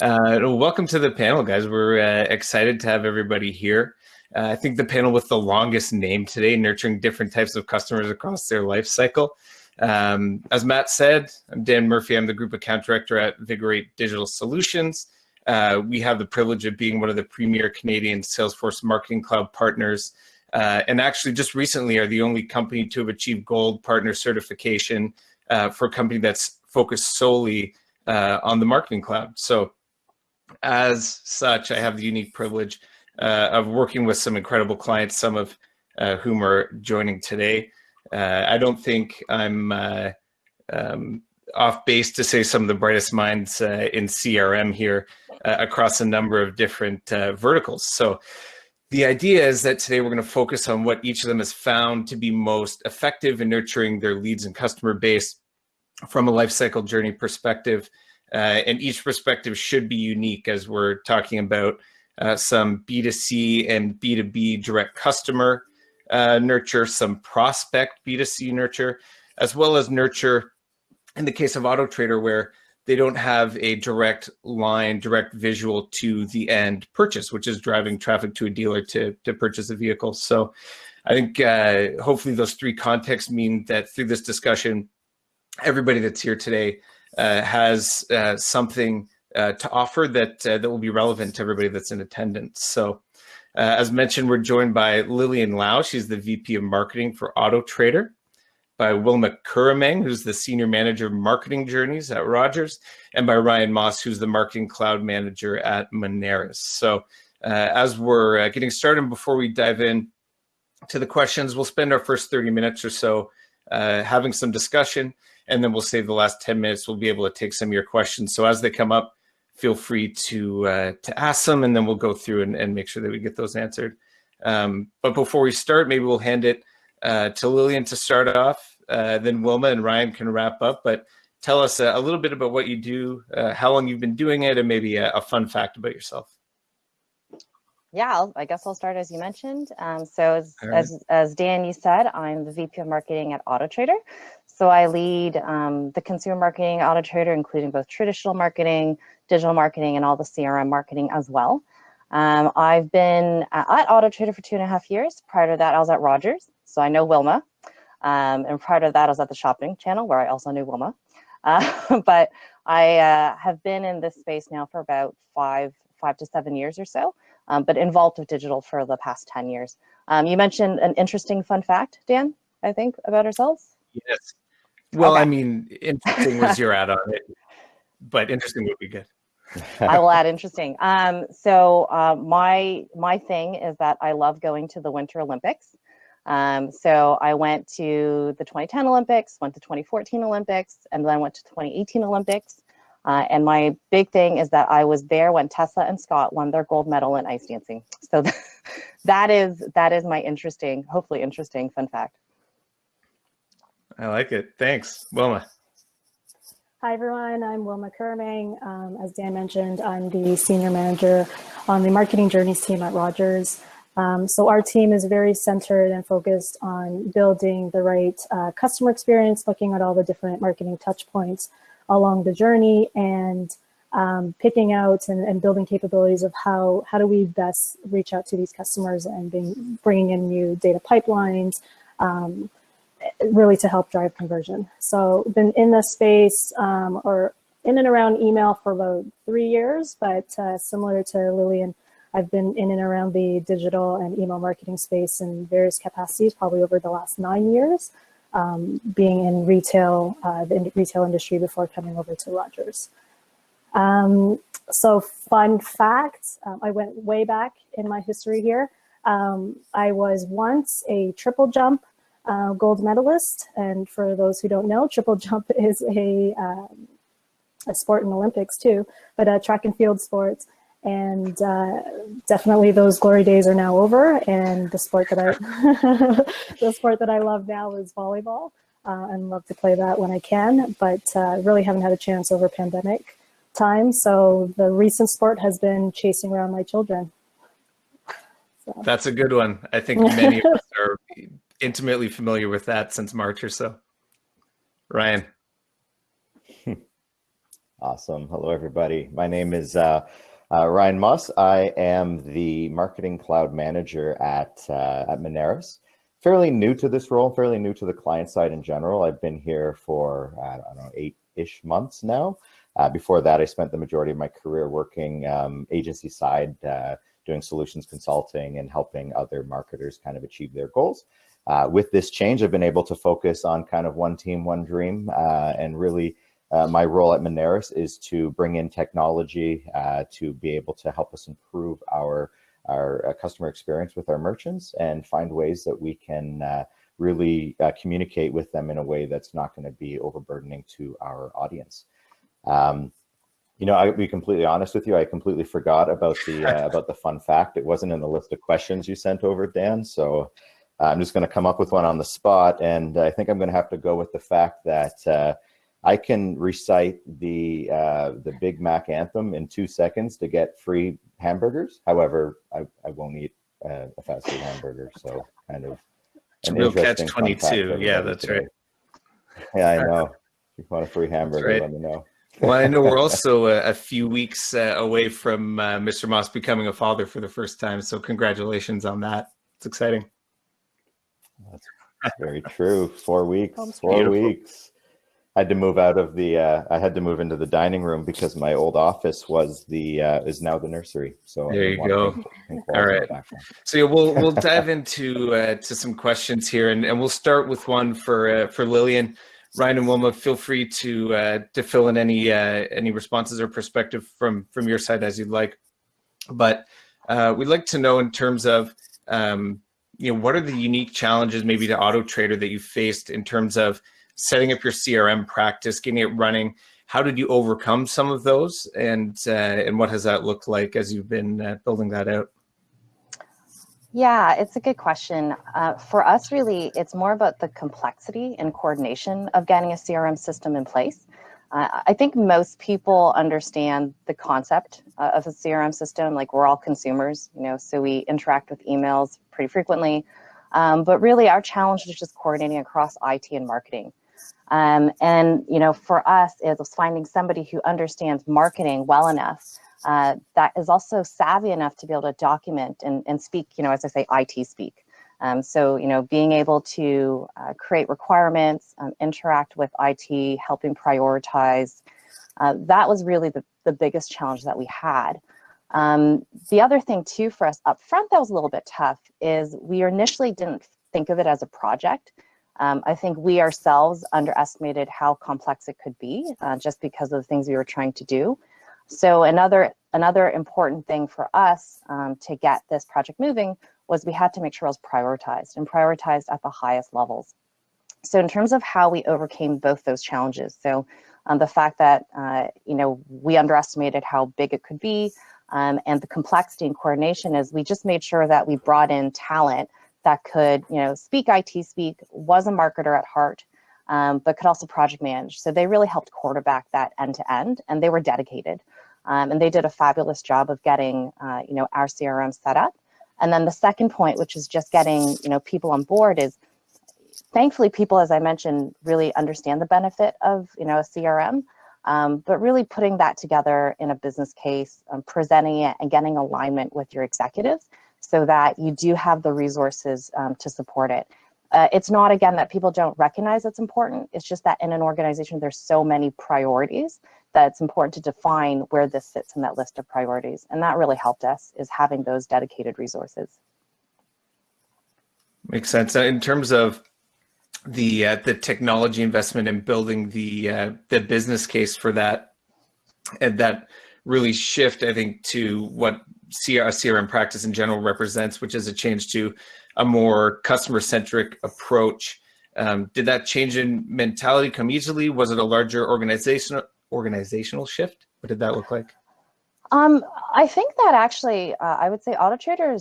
Welcome to the panel, guys. We're excited to have everybody here. I think the panel with the longest name today, nurturing different types of customers across their life cycle. As Matt said, I'm Dan Murphy. I'm the Group Account Director at Vigorate Digital Solutions. We have the privilege of being one of the premier Canadian Salesforce Marketing Cloud partners, and actually just recently are the only company to have achieved Gold Partner certification for a company that's focused solely on the Marketing Cloud. So as such, I have the unique privilege of working with some incredible clients, some of whom are joining today. I don't think I'm off base to say some of the brightest minds in CRM here across a number of different verticals. So the idea is that today we're going to focus on what each of them has found to be most effective in nurturing their leads and customer base from a lifecycle journey perspective. And each perspective should be unique as we're talking about some B2C and B2B direct customer nurture, some prospect B2C nurture, as well as nurture in the case of autoTRADER where they don't have a direct line, direct visual to the end purchase, which is driving traffic to a dealer to purchase a vehicle. So I think hopefully those three contexts mean that through this discussion, everybody that's here today has something to offer that will be relevant to everybody that's in attendance. So as mentioned, we're joined by Lilian Lau. She's the VP of Marketing for autoTRADER, by Wilma Curammeng, who's the Senior Manager of Marketing Journeys at Rogers, and by Ryan Moss, who's the Marketing Cloud Manager at Moneris. So as we're getting started, before we dive in to the questions, we'll spend our first 30 minutes or so having some discussion, and then we'll save the last 10 minutes. We'll be able to take some of your questions. So as they come up, feel free to ask them, and then we'll go through and make sure that we get those answered. But before we start, maybe we'll hand it to Lilian to start off, then Wilma and Ryan can wrap up. But tell us a little bit about what you do, how long you've been doing it, and maybe a fun fact about yourself. Yeah, I guess I'll start as you mentioned. So as Dan, you said, I'm the VP of Marketing at autoTRADER. So I lead the consumer marketing at autoTRADER, including both traditional marketing, digital marketing, and all the CRM marketing as well. I've been at autoTRADER for 2.5 years. Prior to that, I was at Rogers, so I know Wilma. And prior to that, I was at the shopping channel, where I also knew Wilma. But I have been in this space now for about 5 to 7 years or so, but involved with digital for the past 10 years. You mentioned an interesting fun fact, Dan, I think, about ourselves. Yes. Well, okay. I mean, interesting was your add on it, but interesting would be good. I will add interesting. So my thing is that I love going to the Winter Olympics. So I went to the 2010 Olympics, went to 2014 Olympics, and then went to 2018 Olympics. And my big thing is that I was there when Tessa and Scott won their gold medal in ice dancing. So that is my hopefully interesting fun fact. I like it. Thanks. Wilma. Hi, everyone. I'm Wilma Curammeng. As Dan mentioned, I'm the Senior Manager on the Marketing Journeys team at Rogers. So our team is very centered and focused on building the right customer experience, looking at all the different marketing touch points along the journey, and picking out and building capabilities of how do we best reach out to these customers and bringing in new data pipelines, really to help drive conversion. So been in this space or in and around email for about 3 years, but similar to Lilian, I've been in and around the digital and email marketing space in various capacities, probably over the last 9 years, being in retail, the retail industry before coming over to Rogers. So fun fact, I went way back in my history here. I was once a triple jump gold medalist. And for those who don't know, triple jump is a sport in Olympics too, but a track and field sport. And definitely those glory days are now over. And the sport that I love now is volleyball, and love to play that when I can, but really haven't had a chance over pandemic time. So the recent sport has been chasing around my children. So. That's a good one. I think many of us are intimately familiar with that since March or so. Ryan. Awesome. Hello, everybody. My name is Ryan Moss. I am the Marketing Cloud Manager at Moneris. Fairly new to this role, fairly new to the client side in general. I've been here for, I don't know, 8-ish months now. Before that, I spent the majority of my career working agency side, doing solutions consulting and helping other marketers kind of achieve their goals. With this change, I've been able to focus on kind of one team, one dream, and really my role at Moneris is to bring in technology to be able to help us improve our customer experience with our merchants and find ways that we can really communicate with them in a way that's not going to be overburdening to our audience. I'll be completely honest with you. I completely forgot about the fun fact. It wasn't in the list of questions you sent over, Dan. So I'm just going to come up with one on the spot, and I think I'm going to have to go with the fact that I can recite the Big Mac anthem in 2 seconds to get free hamburgers. However, I won't eat a fast food hamburger. So kind of it's a real catch-22. Yeah, that's today. right. Yeah, I know. If you want a free hamburger, right. Let me know. Well, I know we're also a few weeks away from Mr. Moss becoming a father for the first time. So congratulations on that. It's exciting. That's very true. 4 weeks. Beautiful. Weeks. I had to move out of the. I had to move into the dining room because my old office was is now the nursery. So there you go. All right. So yeah, we'll dive into to some questions here, and we'll start with one for Lilian. Ryan and Wilma, feel free to fill in any responses or perspective from your side as you'd like. But we'd like to know in terms of what are the unique challenges maybe to autoTRADER that you faced in terms of setting up your CRM practice, getting it running. How did you overcome some of those, and what has that looked like as you've been building that out? Yeah, it's a good question. For us, really, it's more about the complexity and coordination of getting a CRM system in place. I think most people understand the concept of a CRM system. Like, we're all consumers, so we interact with emails pretty frequently. But really, our challenge is just coordinating across IT and marketing. And for us, it was finding somebody who understands marketing well enough that is also savvy enough to be able to document and speak, as I say, IT speak. So, being able to create requirements, interact with IT, helping prioritize, that was really the biggest challenge that we had. The other thing too for us up front that was a little bit tough is we initially didn't think of it as a project. I think we ourselves underestimated how complex it could be just because of the things we were trying to do. So another important thing for us to get this project moving was we had to make sure it was prioritized at the highest levels. So in terms of how we overcame both those challenges, so the fact that we underestimated how big it could be, and the complexity and coordination is we just made sure that we brought in talent that could speak IT speak, was a marketer at heart, but could also project manage. So they really helped quarterback that end to end, and they were dedicated. And they did a fabulous job of getting our CRM set up. And then the second point, which is just getting people on board, is thankfully people, as I mentioned, really understand the benefit of a CRM, but really putting that together in a business case, presenting it and getting alignment with your executives so that you do have the resources to support it. It's not, again, that people don't recognize it's important. It's just that in an organization, there's so many priorities that it's important to define where this sits in that list of priorities. And that really helped us, is having those dedicated resources. Makes sense. In terms of the technology investment and building the business case for that, and that really shift, I think, to what CRM practice in general represents, which is a change to a more customer-centric approach. Did that change in mentality come easily? Was it a larger organizational shift? What did that look like? I think that actually, I would say autoTRADER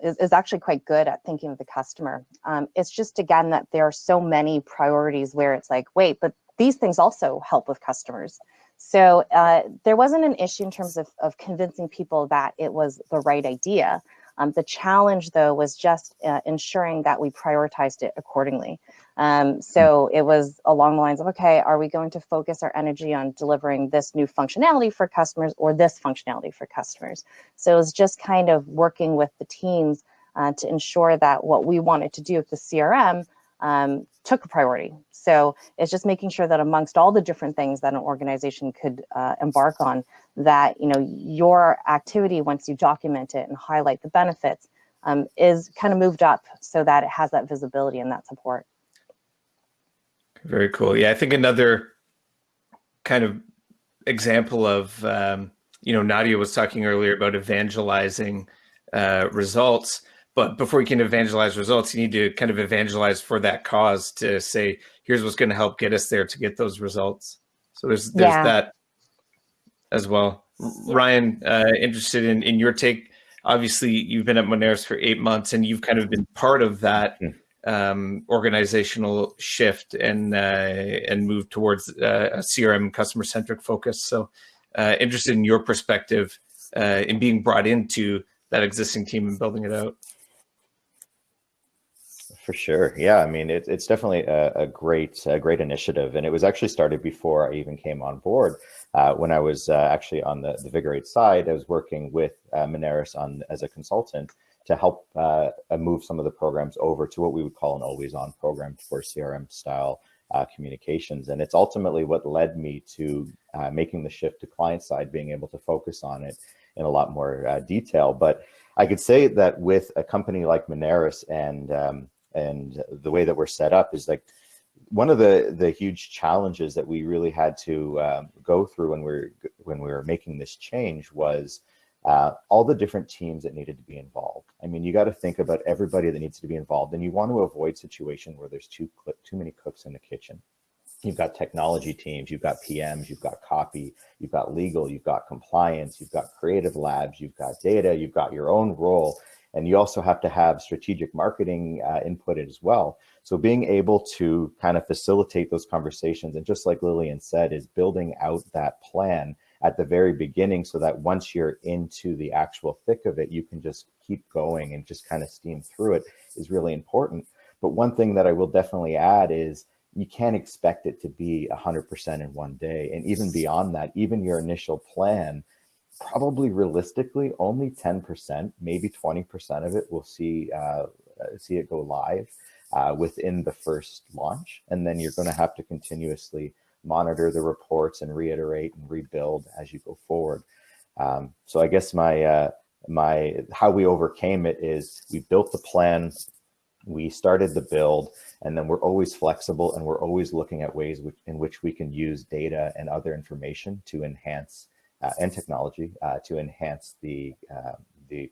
is actually quite good at thinking of the customer. It's just, again, that there are so many priorities where it's like, wait, but these things also help with customers. So there wasn't an issue in terms of convincing people that it was the right idea. The challenge, though, was just ensuring that we prioritized it accordingly. So it was along the lines of, okay, are we going to focus our energy on delivering this new functionality for customers or this functionality for customers? So it was just kind of working with the teams to ensure that what we wanted to do with the CRM took a priority. So it's just making sure that amongst all the different things that an organization could embark on, that your activity, once you document it and highlight the benefits, is kind of moved up so that it has that visibility and that support. Very cool. Yeah, I think another kind of example of, Nadia was talking earlier about evangelizing results. But before you can evangelize results, you need to kind of evangelize for that cause to say, here's what's going to help get us there to get those results. So there's that as well. Ryan, interested in your take. Obviously, you've been at Moneris for 8 months, and you've kind of been part of that organizational shift and move towards a CRM customer-centric focus. So interested in your perspective in being brought into that existing team and building it out. For sure. Yeah. I mean, it's definitely a great initiative. And it was actually started before I even came on board. When I was actually on the Vigorate side, I was working with Moneris as a consultant to help move some of the programs over to what we would call an always-on program for CRM style communications. And it's ultimately what led me to making the shift to client side, being able to focus on it in a lot more detail. But I could say that with a company like Moneris and the way that we're set up is like one of the huge challenges that we really had to go through when we were making this change was all the different teams that needed to be involved. I mean, you got to think about everybody that needs to be involved, and you want to avoid situation where there's too many cooks in the kitchen. You've got technology teams, you've got PMs, you've got copy, you've got legal, you've got compliance, you've got creative labs, you've got data, you've got your own role. And you also have to have strategic marketing input as well. So being able to kind of facilitate those conversations, and just like Lilian said, is building out that plan at the very beginning so that once you're into the actual thick of it, you can just keep going and just kind of steam through it is really important. But one thing that I will definitely add is you can't expect it to be 100% in one day. And even beyond that, even your initial plan, probably realistically only 10%, maybe 20% of it will see it go live within the first launch. And then you're going to have to continuously monitor the reports and reiterate and rebuild as you go forward. So I guess my how we overcame it is we built the plan, we started the build, and then we're always flexible and we're always looking at ways in which we can use data and other information to enhance and technology to enhance the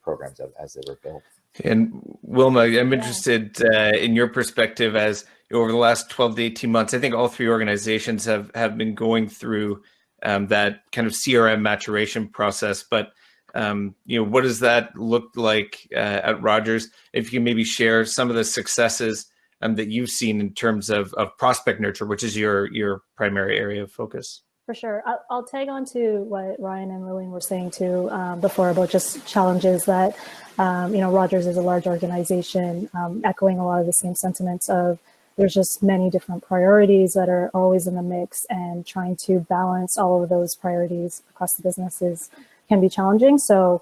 programs as they were built. And Wilma, I'm interested in your perspective as over the last 12 to 18 months. I think all three organizations have been going through that kind of CRM maturation process. But what does that look like at Rogers? If you can maybe share some of the successes that you've seen in terms of prospect nurture, which is your primary area of focus. For sure. I'll tag on to what Ryan and Lilian were saying too before about just challenges that, Rogers is a large organization, echoing a lot of the same sentiments of there's just many different priorities that are always in the mix, and trying to balance all of those priorities across the businesses can be challenging. So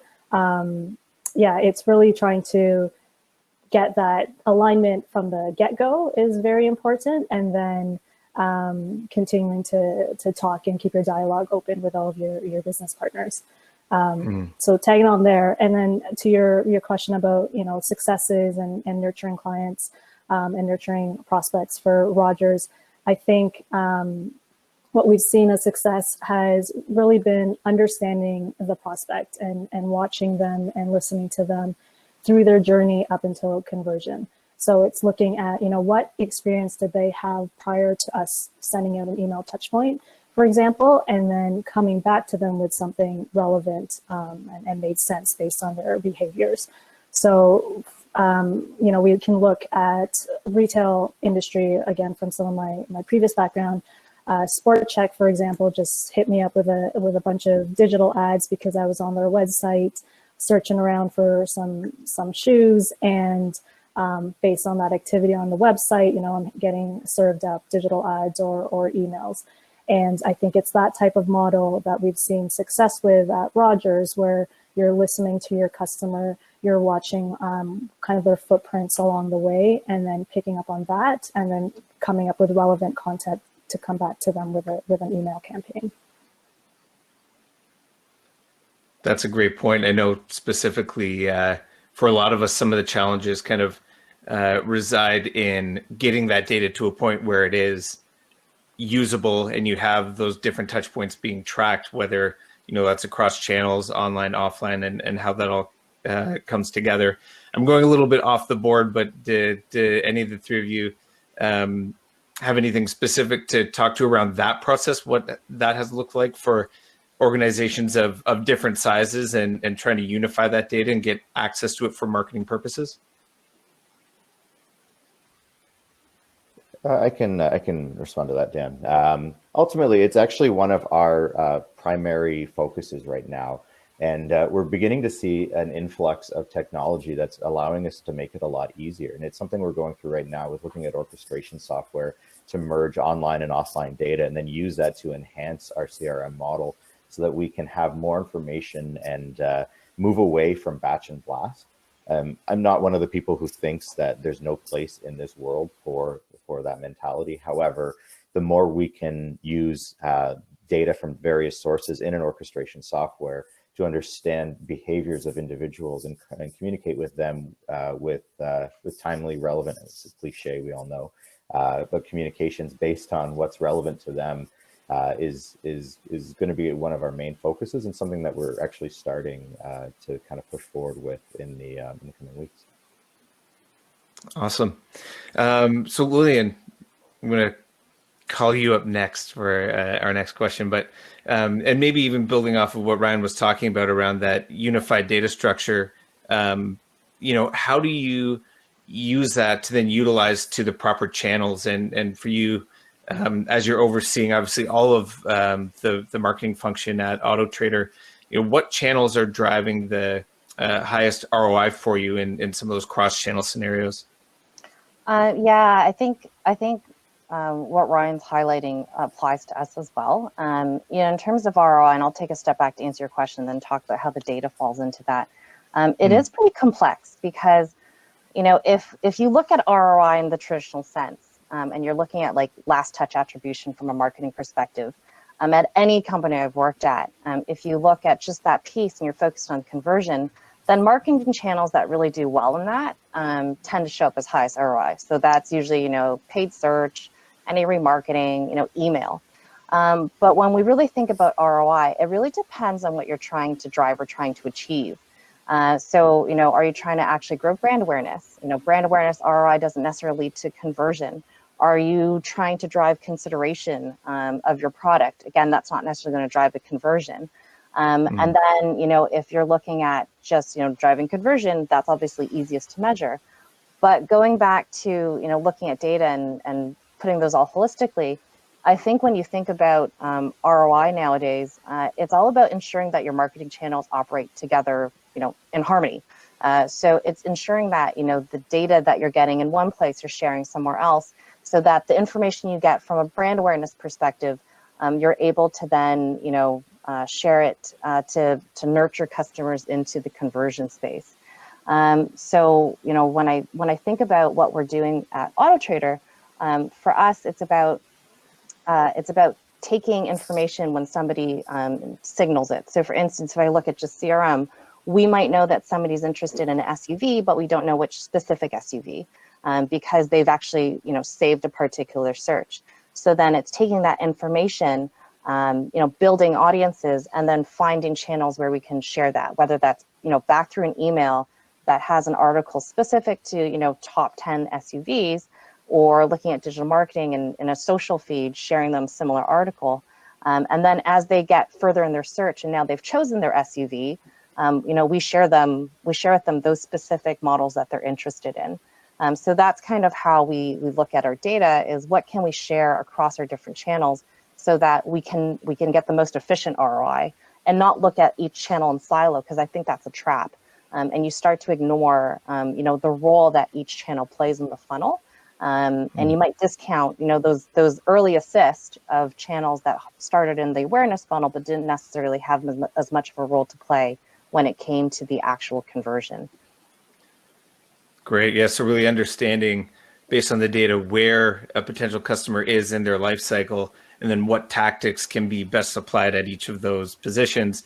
it's really trying to get that alignment from the get-go is very important. And then continuing to talk and keep your dialogue open with all of your business partners. So tagging on there, and then to your question about successes and nurturing clients and nurturing prospects for Rogers, I think what we've seen as success has really been understanding the prospect and watching them and listening to them through their journey up until conversion. So it's looking at, what experience did they have prior to us sending out an email touch point, for example, and then coming back to them with something relevant and made sense based on their behaviors. So, we can look at retail industry, again, from some of my previous background. Sport Check, for example, just hit me up with a bunch of digital ads because I was on their website searching around for some shoes, and based on that activity on the website, I'm getting served up digital ads or emails. And I think it's that type of model that we've seen success with at Rogers, where you're listening to your customer, you're watching kind of their footprints along the way, and then picking up on that, and then coming up with relevant content to come back to them with an email campaign. That's a great point. I know specifically for a lot of us, some of the challenges kind of reside in getting that data to a point where it is usable and you have those different touch points being tracked, whether that's across channels, online, offline, and how that all comes together. I'm going a little bit off the board, but did any of the three of you have anything specific to talk to around that process, what that has looked like for organizations of different sizes and trying to unify that data and get access to it for marketing purposes? I can respond to that, Dan. Ultimately, it's actually one of our primary focuses right now. And we're beginning to see an influx of technology that's allowing us to make it a lot easier. And it's something we're going through right now with looking at orchestration software to merge online and offline data and then use that to enhance our CRM model so that we can have more information and move away from batch and blast. I'm not one of the people who thinks that there's no place in this world for that mentality. However, the more we can use data from various sources in an orchestration software to understand behaviors of individuals and communicate with them with timely, relevant, it's a cliche, we all know, but communications based on what's relevant to them is going to be one of our main focuses and something that we're actually starting to kind of push forward with in the coming weeks. Awesome. So Lilian, I'm going to call you up next for our next question, but and maybe even building off of what Ryan was talking about around that unified data structure, how do you use that to then utilize to the proper channels? And for you, as you're overseeing obviously all of the marketing function at autoTRADER, what channels are driving the highest ROI for you in some of those cross-channel scenarios? Yeah, I think what Ryan's highlighting applies to us as well. In terms of ROI, and I'll take a step back to answer your question, then talk about how the data falls into that. It is pretty complex because, if you look at ROI in the traditional sense, and you're looking at like last touch attribution from a marketing perspective, at any company I've worked at, if you look at just that piece and you're focused on conversion, then marketing channels that really do well in that tend to show up as highest ROI. So that's usually, paid search, any remarketing, email. But when we really think about ROI, it really depends on what you're trying to drive or trying to achieve. So, are you trying to actually grow brand awareness? Brand awareness ROI doesn't necessarily lead to conversion. Are you trying to drive consideration of your product? Again, that's not necessarily going to drive the conversion. And then, if you're looking at just, driving conversion, that's obviously easiest to measure. But going back to, looking at data and putting those all holistically, I think when you think about ROI nowadays, it's all about ensuring that your marketing channels operate together, in harmony. So it's ensuring that, the data that you're getting in one place, you're sharing somewhere else, so that the information you get from a brand awareness perspective, you're able to then, share it to nurture customers into the conversion space. So, when I think about what we're doing at autoTRADER, for us, it's about taking information when somebody signals it. So for instance, if I look at just CRM, we might know that somebody's interested in an SUV, but we don't know which specific SUV because they've actually, saved a particular search. So then it's taking that information, building audiences and then finding channels where we can share that, whether that's, back through an email that has an article specific to, top 10 SUVs, or looking at digital marketing and in a social feed, sharing them similar article. And then as they get further in their search and now they've chosen their SUV, we share with them those specific models that they're interested in. So that's kind of how we look at our data, is what can we share across our different channels so that we can get the most efficient ROI and not look at each channel in silo, because I think that's a trap. and you start to ignore, the role that each channel plays in the funnel. And you might discount, those early assist of channels that started in the awareness funnel, but didn't necessarily have as much of a role to play when it came to the actual conversion. Great. Yeah. So really understanding based on the data where a potential customer is in their life cycle, and then what tactics can be best applied at each of those positions.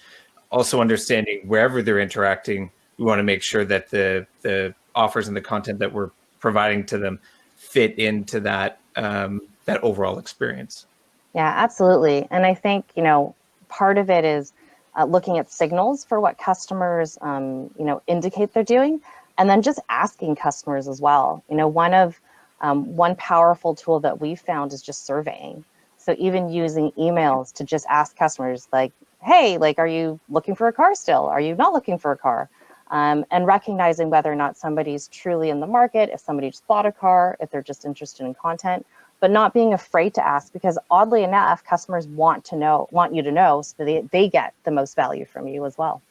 Also understanding wherever they're interacting, we want to make sure that the offers and the content that we're providing to them fit into that that overall experience. Yeah, absolutely. And I think, part of it is looking at signals for what customers, indicate they're doing, and then just asking customers as well. One powerful tool that we found is just surveying. So even using emails to just ask customers like, hey, are you looking for a car still? Are you not looking for a car? And recognizing whether or not somebody's truly in the market, if somebody just bought a car, if they're just interested in content, but not being afraid to ask, because oddly enough, customers want you to know, so that they get the most value from you as well.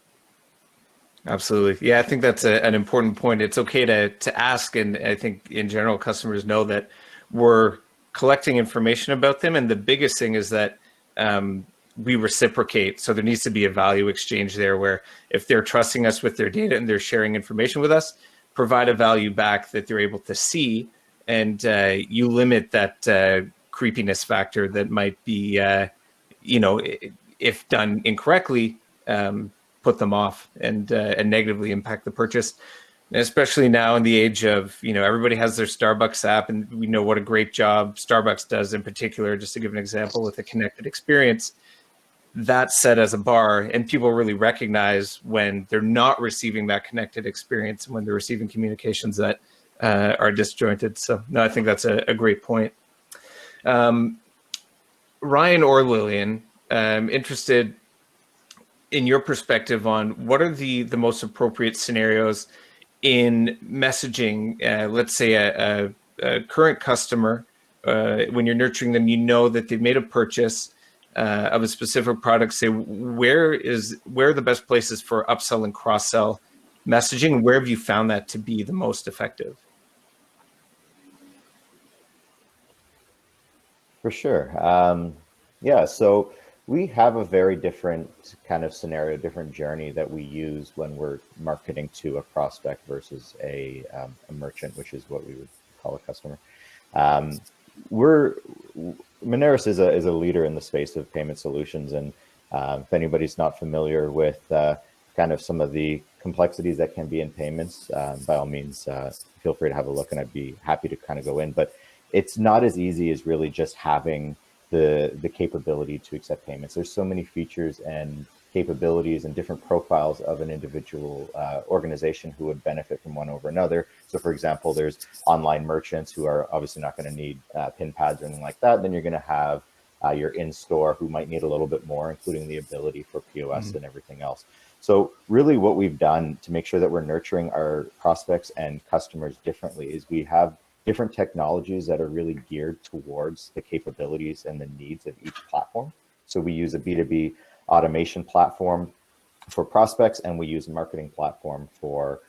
Absolutely. Yeah, I think that's an important point. It's okay to ask. And I think in general, customers know that we're collecting information about them. And the biggest thing is that we reciprocate. So there needs to be a value exchange there where if they're trusting us with their data and they're sharing information with us, provide a value back that they're able to see. And you limit that creepiness factor that might be, if done incorrectly, put them off and negatively impact the purchase. And especially now in the age of, everybody has their Starbucks app, and we know what a great job Starbucks does in particular, just to give an example with a connected experience. That's set as a bar, and people really recognize when they're not receiving that connected experience and when they're receiving communications that are disjointed. So no, I think that's a great point. Ryan or Lilian, interested in your perspective on what are the most appropriate scenarios in messaging. Let's say a current customer, when you're nurturing them, that they've made a purchase of a specific product. Say, where are the best places for upsell and cross-sell messaging? Where have you found that to be the most effective? For sure. So we have a very different kind of scenario, different journey that we use when we're marketing to a prospect versus a merchant, which is what we would call a customer. Moneris is a leader in the space of payment solutions, and if anybody's not familiar with kind of some of the complexities that can be in payments, by all means, feel free to have a look, and I'd be happy to kind of go in. But it's not as easy as really just having the capability to accept payments. There's so many features and capabilities and different profiles of an individual organization who would benefit from one over another. So for example, there's online merchants who are obviously not going to need PIN pads or anything like that. Then you're going to have your in-store who might need a little bit more, including the ability for POS and everything else. So really what we've done to make sure that we're nurturing our prospects and customers differently is we have different technologies that are really geared towards the capabilities and the needs of each platform. So we use a B2B automation platform for prospects, and we use a marketing platform for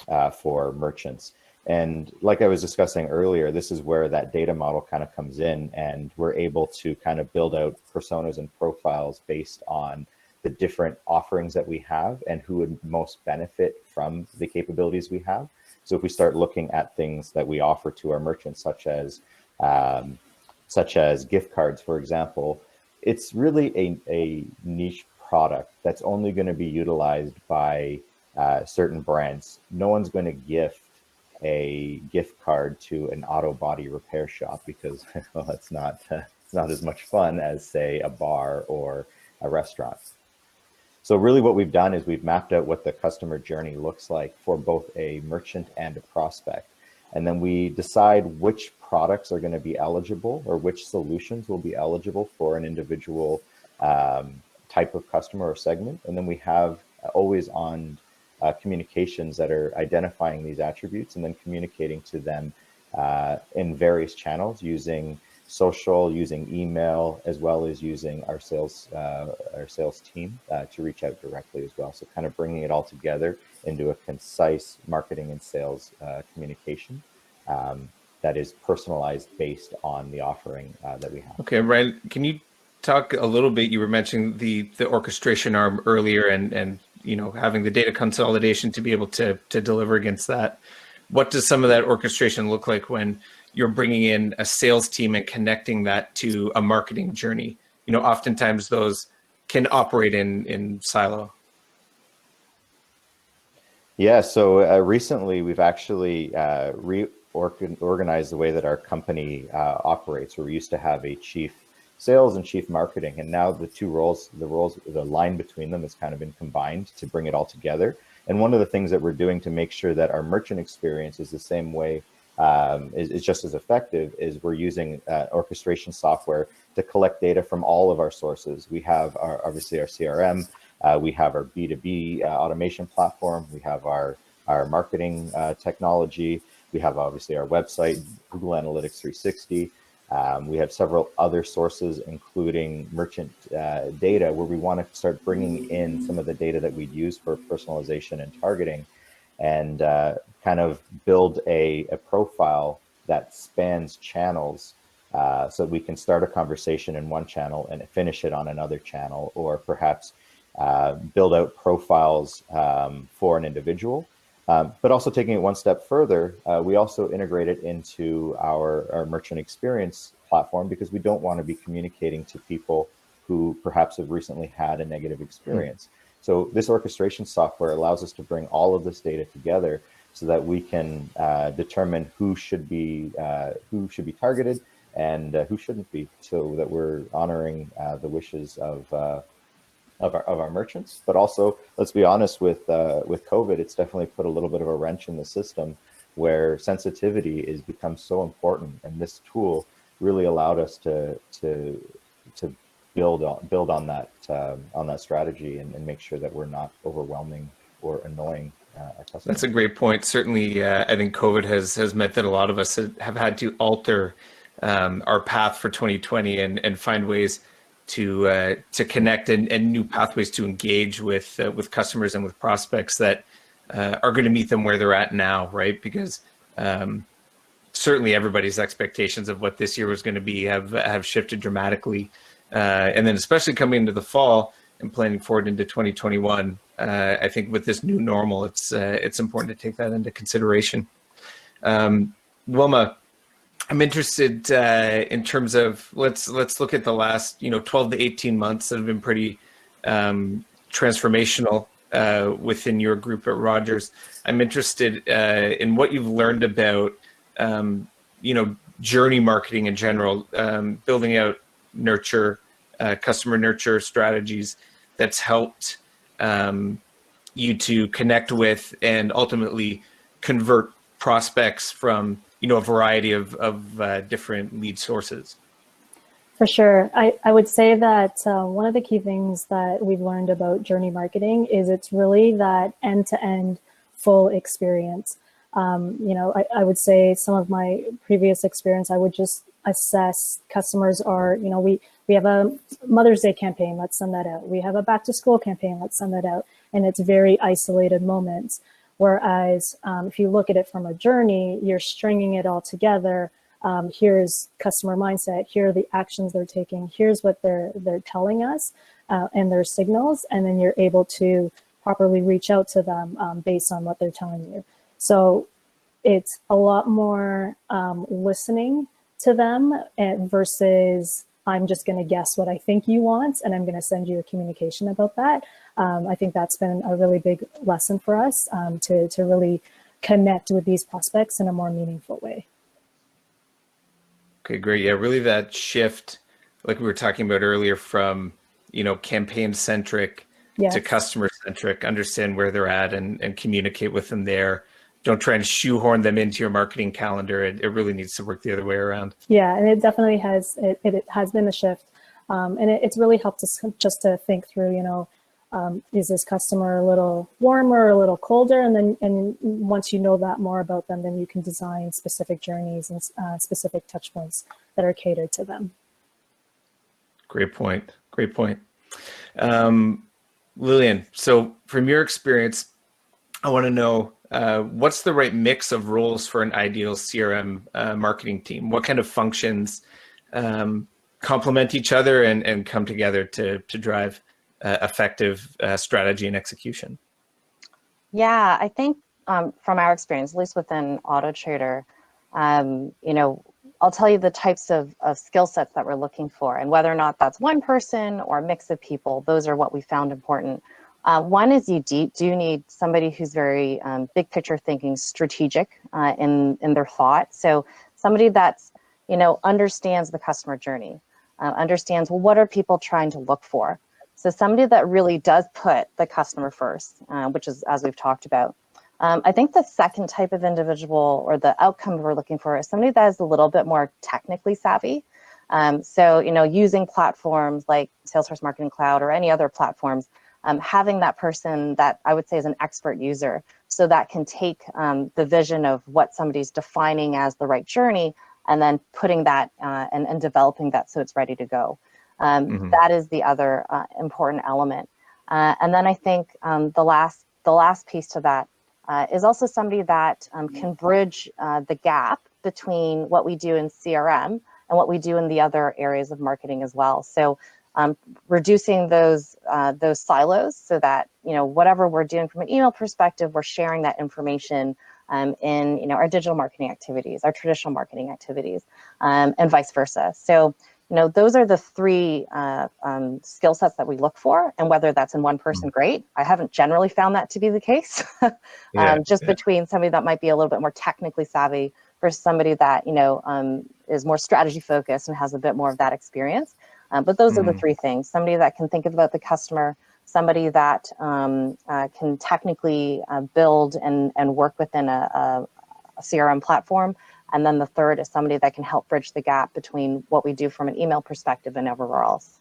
merchants. And like I was discussing earlier, this is where that data model kind of comes in, and we're able to kind of build out personas and profiles based on the different offerings that we have and who would most benefit from the capabilities we have. So if we start looking at things that we offer to our merchants, such as gift cards, for example, it's really a niche product that's only going to be utilized by certain brands. No one's going to gift a gift card to an auto body repair shop because well, it's not as much fun as, say, a bar or a restaurant. So really what we've done is we've mapped out what the customer journey looks like for both a merchant and a prospect. And then we decide which products are going to be eligible or which solutions will be eligible for an individual type of customer or segment. And then we have always on communications that are identifying these attributes and then communicating to them in various channels using social, using email, as well as using our sales team to reach out directly as well. So kind of bringing it all together into a concise marketing and sales communication that is personalized based on the offering that we have. Okay, Ryan, can you talk a little bit? You were mentioning the orchestration arm earlier, and you know, having the data consolidation to be able to deliver against that. What does some of that orchestration look like when you're bringing in a sales team and connecting that to a marketing journey? You know, oftentimes those can operate in silo. Yeah, so recently we've actually reorganized the way that our company operates, where we used to have a chief sales and chief marketing, and now the two roles, the line between them has kind of been combined to bring it all together. And one of the things that we're doing to make sure that our merchant experience is the same way, is just as effective, is we're using orchestration software to collect data from all of our sources. We have obviously our CRM, we have our B2B automation platform, we have our marketing technology, we have obviously our website, Google Analytics 360. We have several other sources, including merchant data, where we want to start bringing in some of the data that we'd use for personalization and targeting, and kind of build a profile that spans channels, so we can start a conversation in one channel and finish it on another channel, or perhaps build out profiles for an individual. But also taking it one step further, we also integrate it into our merchant experience platform, because we don't want to be communicating to people who perhaps have recently had a negative experience. So this orchestration software allows us to bring all of this data together so that we can determine who should be targeted and who shouldn't be, so that we're honoring the wishes of our merchants. But also, let's be honest, with COVID, it's definitely put a little bit of a wrench in the system, where sensitivity is become so important, and this tool really allowed us to build on that strategy and make sure that we're not overwhelming or annoying our customers. That's a great point. Certainly, I think COVID has meant that a lot of us have had to alter our path for 2020 and find ways to connect and new pathways to engage with customers and with prospects that are going to meet them where they're at now, right? Because certainly everybody's expectations of what this year was going to be have shifted dramatically, and then especially coming into the fall and planning forward into 2021. I think with this new normal, it's important to take that into consideration. Wilma, I'm interested in terms of let's look at the last 12 to 18 months that have been pretty transformational within your group at Rogers. I'm interested in what you've learned about journey marketing in general, building out customer nurture strategies that's helped you to connect with and ultimately convert prospects from a variety of different lead sources. For sure. I would say that one of the key things that we've learned about journey marketing is it's really that end-to-end full experience. I would say some of my previous experience, I would just assess customers are, we have a Mother's Day campaign, let's send that out. We have a back to school campaign, let's send that out. And it's very isolated moments. Whereas if you look at it from a journey, you're stringing it all together. Here's customer mindset, here are the actions they're taking, here's what they're telling us and their signals, and then you're able to properly reach out to them based on what they're telling you. So it's a lot more listening to them versus I'm just going to guess what I think you want and I'm going to send you a communication about that. I think that's been a really big lesson for us to really connect with these prospects in a more meaningful way. Okay, great. Yeah, really that shift, like we were talking about earlier, from campaign centric to customer centric, understand where they're at and communicate with them there. Don't try and shoehorn them into your marketing calendar. It really needs to work the other way around. Yeah, and it definitely has. It has been a shift, and it's really helped us just to think through. Is this customer a little warmer, a little colder, and once you know that more about them, then you can design specific journeys and specific touch points that are catered to them. Great point. Great point. Lilian, so from your experience, I want to know what's the right mix of roles for an ideal CRM marketing team? What kind of functions complement each other and come together to drive effective strategy and execution? Yeah, I think from our experience, at least within autoTRADER, I'll tell you the types of skill sets that we're looking for, and whether or not that's one person or a mix of people, those are what we found important. One is you do need somebody who's very big picture thinking, strategic in their thought. So somebody that's, understands the customer journey, understands, well, what are people trying to look for? So somebody that really does put the customer first, which is, as we've talked about. I think the second type of individual or the outcome we're looking for is somebody that is a little bit more technically savvy. So, using platforms like Salesforce Marketing Cloud or any other platforms, having that person that I would say is an expert user, so that can take the vision of what somebody's defining as the right journey and then putting that and developing that so it's ready to go. That is the other important element. And then I think the last piece to that is also somebody that can bridge the gap between what we do in CRM and what we do in the other areas of marketing as well. So reducing those silos so that, whatever we're doing from an email perspective, we're sharing that information in, our digital marketing activities, our traditional marketing activities, and vice versa. So, those are the three skill sets that we look for, and whether that's in one person, great. I haven't generally found that to be the case, between somebody that might be a little bit more technically savvy versus somebody that, is more strategy focused and has a bit more of that experience. But those are the three things: somebody that can think about the customer, somebody that can technically build and work within a CRM platform, and then the third is somebody that can help bridge the gap between what we do from an email perspective and everywhere else.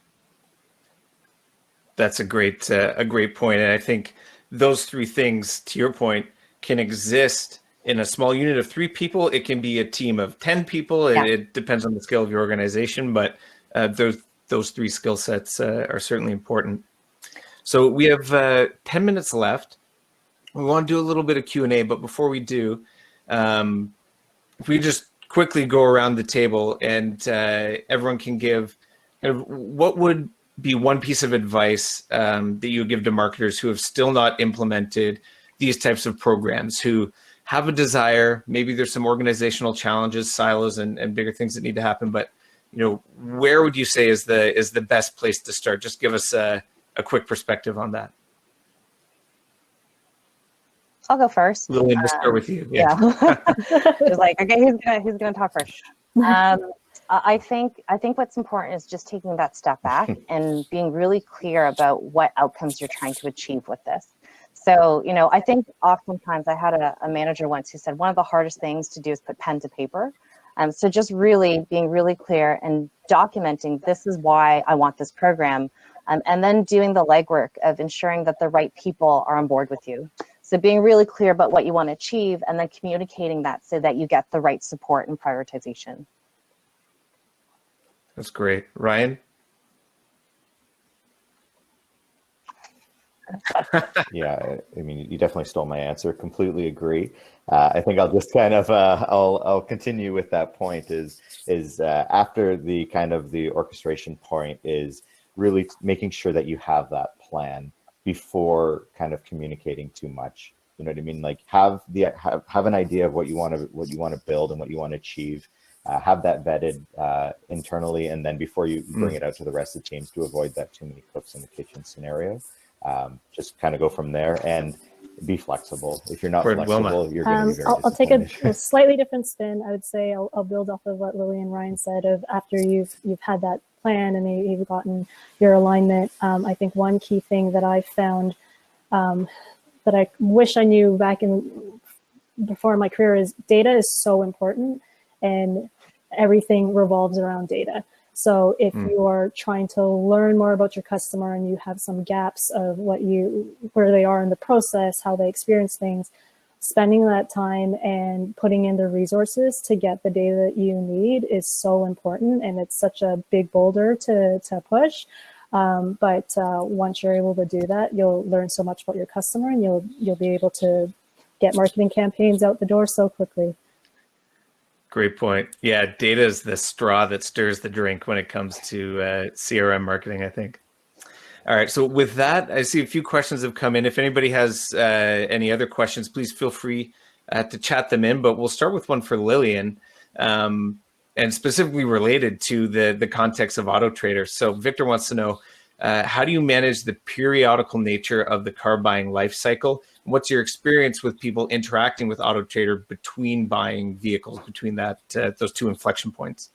That's a great point. And I think those three things, to your point, can exist in a small unit of 3 people. It can be a team of 10 people. Yeah. It depends on the scale of your organization, but those 3 skill sets are certainly important. So we have 10 minutes left. We want to do a little bit of Q&A, but before we do, if we just quickly go around the table and everyone can give what would be one piece of advice that you would give to marketers who have still not implemented these types of programs, who have a desire, maybe there's some organizational challenges, silos, and bigger things that need to happen, but where would you say is the best place to start? Just give us a quick perspective on that. I'll go first. Lilian, we'll start with you. Yeah. Just like, okay, who's gonna talk first? I think what's important is just taking that step back and being really clear about what outcomes you're trying to achieve with this. So, I think oftentimes I had a manager once who said one of the hardest things to do is put pen to paper. So just really being really clear and documenting, this is why I want this program, and then doing the legwork of ensuring that the right people are on board with you. So being really clear about what you want to achieve and then communicating that so that you get the right support and prioritization. That's great. Ryan? Yeah, I mean, you definitely stole my answer. Completely agree. I think I'll just kind of I'll continue with that point. Is after the kind of the orchestration point is really making sure that you have that plan before kind of communicating too much. You know what I mean? Like have an idea of what you want to build and what you want to achieve. Have that vetted internally, and then before you bring it out to the rest of the teams, to avoid that too many cooks in the kitchen scenario. Just kind of go from there and be flexible. If you're not flexible, Wilma. You're going to be very I'll take a slightly different spin. I would say I'll build off of what Lily and Ryan said. Of after you've had that plan and you've gotten your alignment. I think one key thing that I found that I wish I knew before my career is data is so important, and everything revolves around data. So if you are trying to learn more about your customer and you have some gaps of where they are in the process, how they experience things, spending that time and putting in the resources to get the data that you need is so important, and it's such a big boulder to push. But once you're able to do that, you'll learn so much about your customer, and you'll be able to get marketing campaigns out the door so quickly. Great point. Yeah, data is the straw that stirs the drink when it comes to CRM marketing, I think. All right, so with that, I see a few questions have come in. If anybody has any other questions, please feel free to chat them in, but we'll start with one for Lilian, and specifically related to the context of autoTRADER. So Victor wants to know, how do you manage the periodical nature of the car buying life cycle? What's your experience with people interacting with autoTRADER between buying vehicles, between that those two inflection points?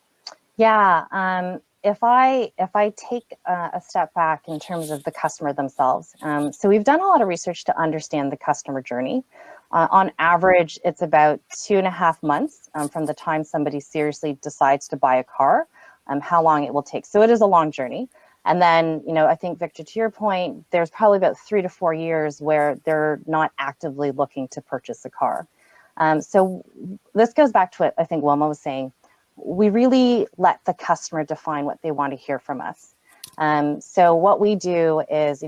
Yeah, if I take a step back in terms of the customer themselves, so we've done a lot of research to understand the customer journey. On average, it's about 2.5 months from the time somebody seriously decides to buy a car, how long it will take. So it is a long journey. And then, I think, Victor, to your point, there's probably about 3 to 4 years where they're not actively looking to purchase a car. So this goes back to what I think Wilma was saying. We really let the customer define what they want to hear from us. So what we do is,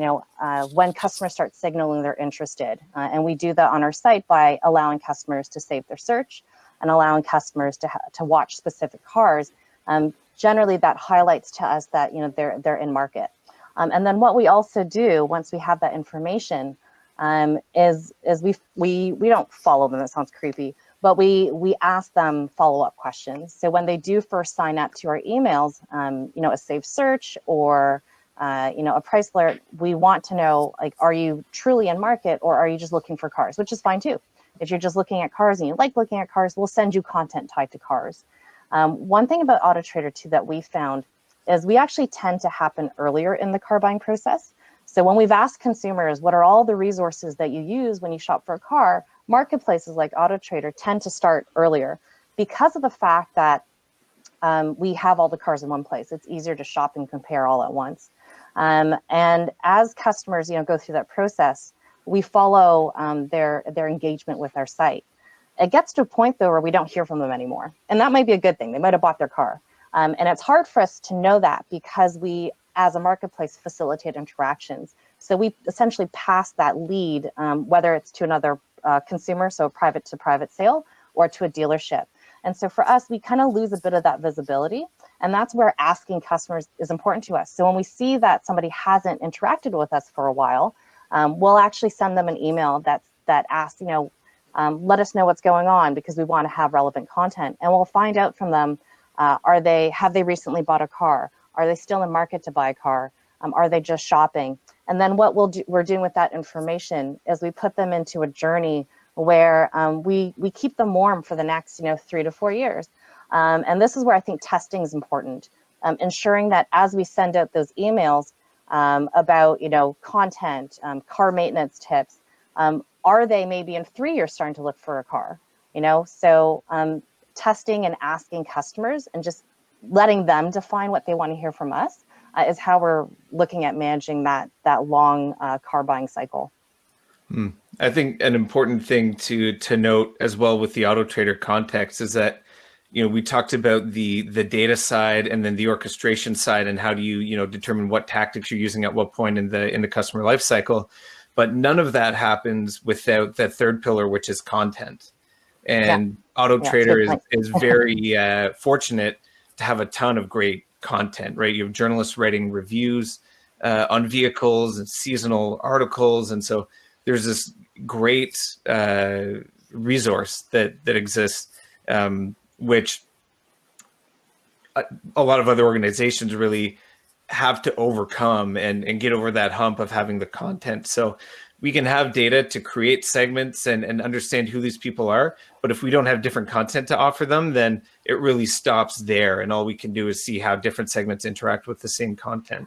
when customers start signaling they're interested, and we do that on our site by allowing customers to save their search and allowing customers to watch specific cars. Generally, that highlights to us that they're in market. And then what we also do once we have that information is we don't follow them. It sounds creepy, but we ask them follow-up questions. So when they do first sign up to our emails, a safe search or a price alert, we want to know, like, are you truly in market or are you just looking for cars? Which is fine too. If you're just looking at cars and you like looking at cars, we'll send you content tied to cars. One thing about autoTRADER too that we found is we actually tend to happen earlier in the car buying process. So when we've asked consumers, what are all the resources that you use when you shop for a car, marketplaces like autoTRADER tend to start earlier because of the fact that we have all the cars in one place. It's easier to shop and compare all at once. And as customers, go through that process, we follow their engagement with our site. It gets to a point, though, where we don't hear from them anymore. And that might be a good thing. They might have bought their car. And it's hard for us to know that because we, as a marketplace, facilitate interactions. So we essentially pass that lead, whether it's to another consumer, so private to private sale, or to a dealership. And so for us, we kind of lose a bit of that visibility. And that's where asking customers is important to us. So when we see that somebody hasn't interacted with us for a while, we'll actually send them an email that asks, let us know what's going on because we want to have relevant content. And we'll find out from them, have they recently bought a car? Are they still in market to buy a car? Are they just shopping? And then what we're doing with that information is we put them into a journey where we keep them warm for the next 3 to 4 years. And this is where I think testing is important, ensuring that as we send out those emails about content, car maintenance tips, are they maybe in 3 years starting to look for a car? So testing and asking customers and just letting them define what they want to hear from us is how we're looking at managing that long car buying cycle. I think an important thing to note as well with the autoTRADER context is that we talked about the data side and then the orchestration side and how do you determine what tactics you're using at what point in the customer life cycle. But none of that happens without that third pillar, which is content. And autoTRADER is very fortunate to have a ton of great content, right? You have journalists writing reviews on vehicles and seasonal articles. And so there's this great resource that exists, which a lot of other organizations really have to overcome and get over that hump of having the content. So we can have data to create segments and understand who these people are. But if we don't have different content to offer them, then it really stops there. And all we can do is see how different segments interact with the same content.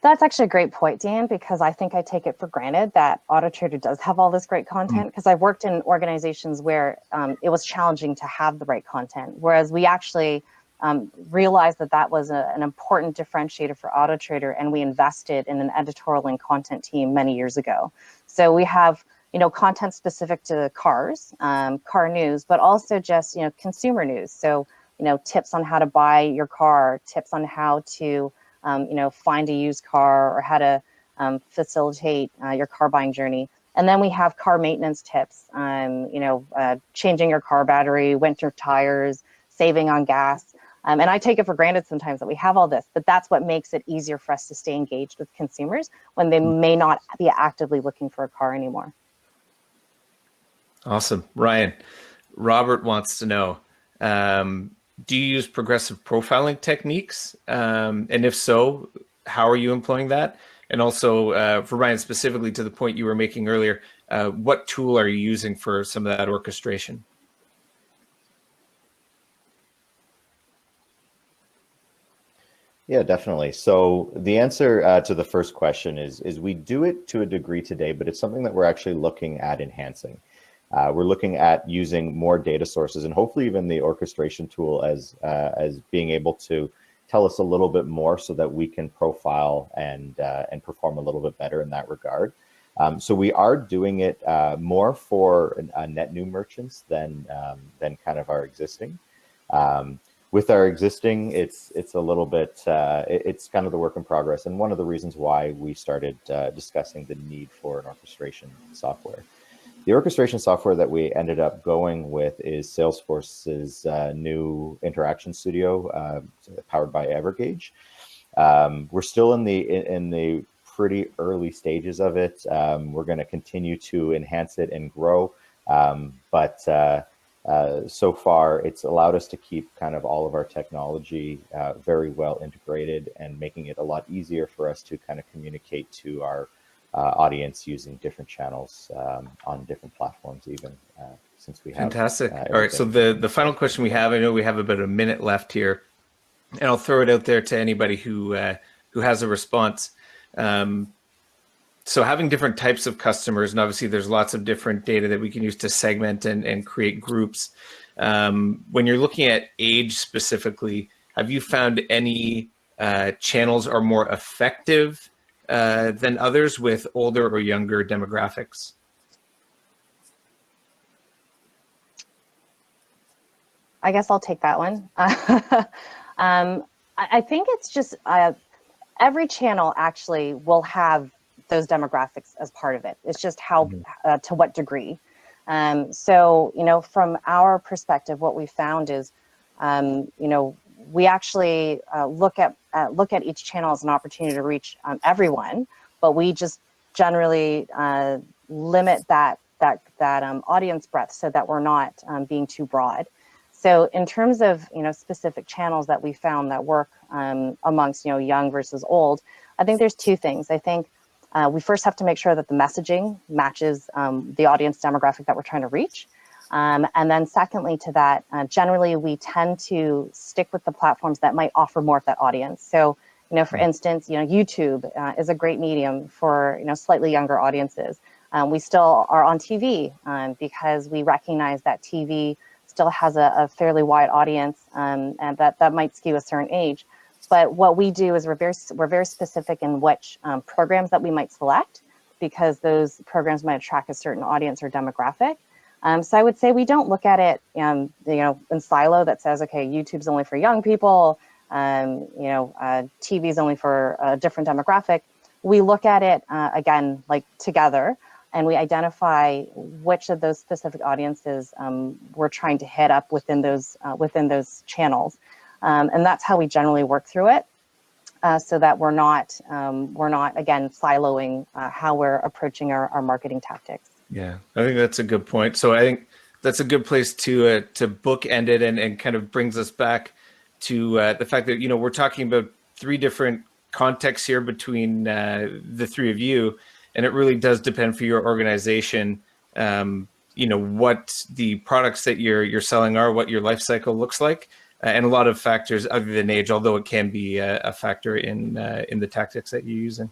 That's actually a great point, Dan, because I think I take it for granted that autoTRADER does have all this great content because I've worked in organizations where it was challenging to have the right content, whereas we actually realized that was an important differentiator for autoTRADER, and we invested in an editorial and content team many years ago. So we have content specific to cars, car news, but also just, consumer news. So, tips on how to buy your car, tips on how to, find a used car, or how to facilitate your car buying journey. And then we have car maintenance tips, changing your car battery, winter tires, saving on gas. And I take it for granted sometimes that we have all this, but that's what makes it easier for us to stay engaged with consumers when they may not be actively looking for a car anymore. Awesome. Ryan, Robert wants to know, do you use progressive profiling techniques? And if so, how are you employing that? And also for Ryan, specifically to the point you were making earlier, what tool are you using for some of that orchestration? Yeah, definitely. So the answer to the first question is we do it to a degree today, but it's something that we're actually looking at enhancing. We're looking at using more data sources, and hopefully even the orchestration tool as being able to tell us a little bit more so that we can profile and perform a little bit better in that regard. So we are doing it more for net new merchants than kind of our existing. With our existing, it's a little bit, it's kind of the work in progress, and one of the reasons why we started discussing the need for an orchestration software. The orchestration software that we ended up going with is Salesforce's new interaction studio, powered by Evergage. We're still in the pretty early stages of it. We're going to continue to enhance it and grow, but so far it's allowed us to keep kind of all of our technology very well integrated, and making it a lot easier for us to kind of communicate to our audience using different channels on different platforms, even since we have. Fantastic. All right, so the final question we have, I know we have about a minute left here, and I'll throw it out there to anybody who has a response. So having different types of customers, and obviously there's lots of different data that we can use to segment and create groups. When you're looking at age specifically, have you found any channels are more effective than others with older or younger demographics? I guess I'll take that one. I think it's just every channel actually will have those demographics as part of it. It's just how, to what degree. So, from our perspective, what we found is, we actually look at each channel as an opportunity to reach everyone, but we just generally limit that audience breadth so that we're not being too broad. So in terms of specific channels that we found that work amongst young versus old, I think there's two things. I think we first have to make sure that the messaging matches the audience demographic that we're trying to reach. And then secondly to that, generally we tend to stick with the platforms that might offer more of that audience. So, for instance, YouTube is a great medium for, slightly younger audiences. We still are on TV because we recognize that TV still has a fairly wide audience and that might skew a certain age. But what we do is we're very specific in which programs that we might select, because those programs might attract a certain audience or demographic. So I would say we don't look at it, in silo that says, okay, YouTube's only for young people, TV is only for a different demographic. We look at it again, like together, and we identify which of those specific audiences we're trying to hit up within those channels. And that's how we generally work through it, so that we're not again siloing how we're approaching our marketing tactics. Yeah, I think that's a good point. So I think that's a good place to bookend it, and kind of brings us back to the fact that we're talking about three different contexts here between the three of you, and it really does depend for your organization. What the products that you're selling are, what your life cycle looks like. And a lot of factors other than age, although it can be a factor in the tactics that you're using.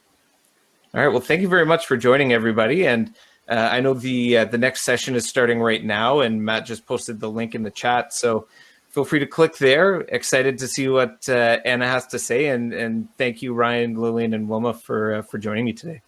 All right, well, thank you very much for joining, everybody. And I know the next session is starting right now, and Matt just posted the link in the chat. So feel free to click there. Excited to see what Anna has to say. And thank you, Ryan, Lilian, and Wilma for joining me today.